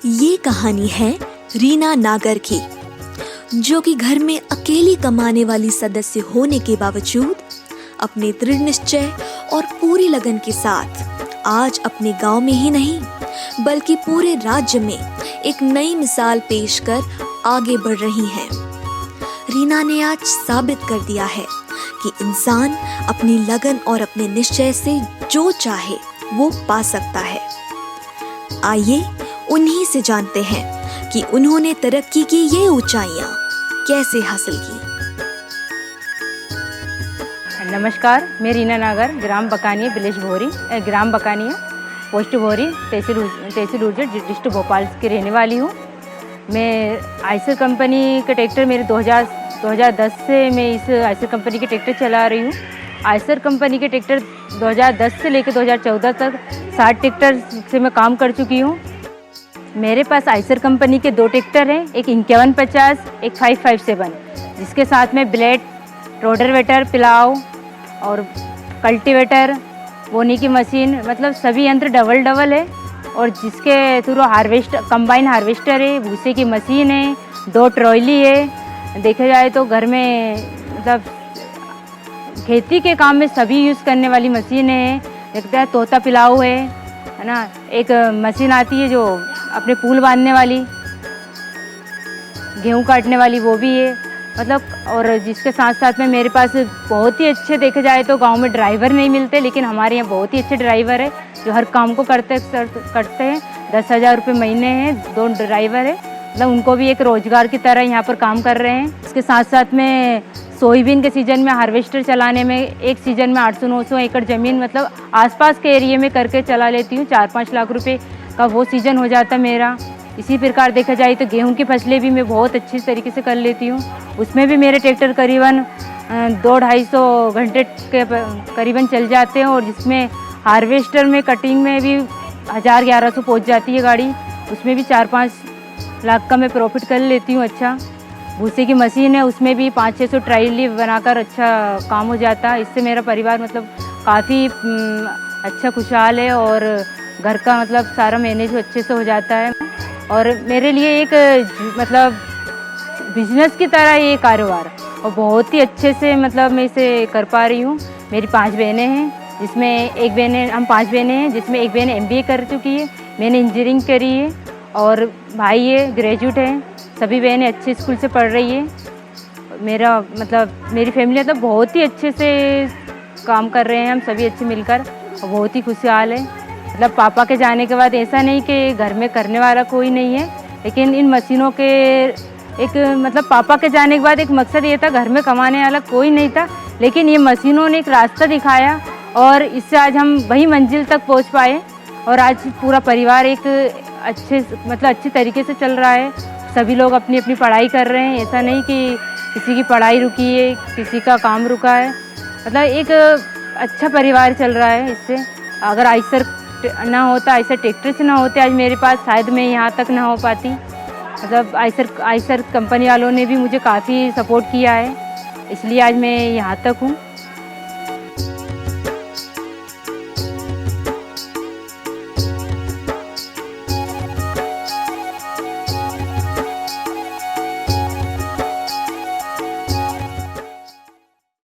ये कहानी है रीना नागर की, जो कि घर में अकेली कमाने वाली सदस्य होने के बावजूद अपने दृढ़ निश्चय और पूरी लगन के साथ आज अपने गांव में ही नहीं बल्कि पूरे राज्य में एक नई मिसाल पेश कर आगे बढ़ रही हैं। रीना ने आज साबित कर दिया है कि इंसान अपनी लगन और अपने निश्चय से जो चाहे वो पा सकता है। आइए उन्हीं से जानते हैं कि उन्होंने तरक्की की ये ऊंचाइयां कैसे हासिल की। नमस्कार, मैं रीना नागर, ग्राम बकानिया, विलेज भोरी, ग्राम बकानिया, पोस्ट भोरी, तहसील ऊर्जा, डिस्ट्रिक्ट भोपाल की रहने वाली हूँ। मैं आइसर कंपनी के ट्रैक्टर मेरे 2010 से मैं इस आइसर कंपनी के ट्रैक्टर चला रही हूँ। आइसर कंपनी के ट्रैक्टर 2010 से लेकर 2014 तक 60 ट्रैक्टर से मैं काम कर चुकी हूँ। मेरे पास आइसर कंपनी के 2 ट्रैक्टर हैं, एक 5150, एक 557, जिसके साथ में ब्लेड, रोटरवेटर, पिलाव और कल्टीवेटर, बोनी की मशीन, मतलब सभी यंत्र डबल है। और जिसके थ्रू कंबाइन हार्वेस्टर है, भूसे की मशीन है, 2 ट्रॉली है। देखा जाए तो घर में मतलब खेती के काम में सभी यूज़ करने वाली मशीन है। देखते हैं तोता पिलाव है ना। एक मशीन आती है जो अपने पुल बांधने वाली, गेहूं काटने वाली, वो भी है मतलब। और जिसके साथ साथ में मेरे पास बहुत ही अच्छे, देखा जाए तो गांव में ड्राइवर नहीं मिलते, लेकिन हमारे यहाँ बहुत ही अच्छे ड्राइवर है जो हर काम को करते हैं। 10,000 रुपये महीने हैं, 2 ड्राइवर है, मतलब उनको भी एक रोजगार की तरह यहाँ पर काम कर रहे हैं। इसके साथ साथ में सोयाबीन के सीज़न में हार्वेस्टर चलाने में एक सीज़न में 800-900 एकड़ ज़मीन, मतलब आसपास के एरिया में करके चला लेती हूँ। 4-5 लाख रुपए का वो सीज़न हो जाता मेरा। इसी प्रकार देखा जाए तो गेहूं की फसलें भी मैं बहुत अच्छी तरीके से कर लेती हूँ। उसमें भी मेरे ट्रैक्टर करीबन 200-250 घंटे के करीबन चल जाते हैं। और जिसमें हार्वेस्टर में कटिंग में भी 1000-1100 पहुँच जाती है गाड़ी, उसमें भी 4-5 लाख का मैं प्रॉफिट कर लेती हूँ। अच्छा, भूसे की मशीन है, उसमें भी 500-600 ट्रायली बनाकर अच्छा काम हो जाता है। इससे मेरा परिवार मतलब काफ़ी अच्छा खुशहाल है और घर का मतलब सारा मैनेज अच्छे से हो जाता है। और मेरे लिए एक मतलब बिजनेस की तरह ये कारोबार और बहुत ही अच्छे से मतलब मैं इसे कर पा रही हूँ। मेरी 5 बहनें हैं, जिसमें हम 5 बहनें हैं, जिसमें एक बहन MBA कर चुकी है, मैंने इंजीनियरिंग करी है, और भाई है ग्रेजुएट है। सभी बहनें अच्छे स्कूल से पढ़ रही है। मेरा मतलब मेरी फैमिली मतलब बहुत ही अच्छे से काम कर रहे हैं हम सभी अच्छे मिलकर, और बहुत ही खुशहाल है। मतलब पापा के जाने के बाद ऐसा नहीं कि घर में करने वाला कोई नहीं है, लेकिन इन मशीनों के एक मतलब पापा के जाने के बाद एक मकसद ये था, घर में कमाने वाला कोई नहीं था, लेकिन ये मशीनों ने एक रास्ता दिखाया और इससे आज हम वही मंजिल तक पहुंच पाए। और आज पूरा परिवार एक अच्छी तरीके से चल रहा है। सभी लोग अपनी अपनी पढ़ाई कर रहे हैं। ऐसा नहीं कि किसी की पढ़ाई रुकी है, किसी का काम रुका है, मतलब एक अच्छा परिवार चल रहा है इससे। अगर आइसर ना होता, ऐसे ट्रैक्टर से ना होते आज मेरे पास, शायद मैं यहाँ तक ना हो पाती। मतलब आइसर कंपनी वालों ने भी मुझे काफ़ी सपोर्ट किया है, इसलिए आज मैं यहाँ तक हूँ।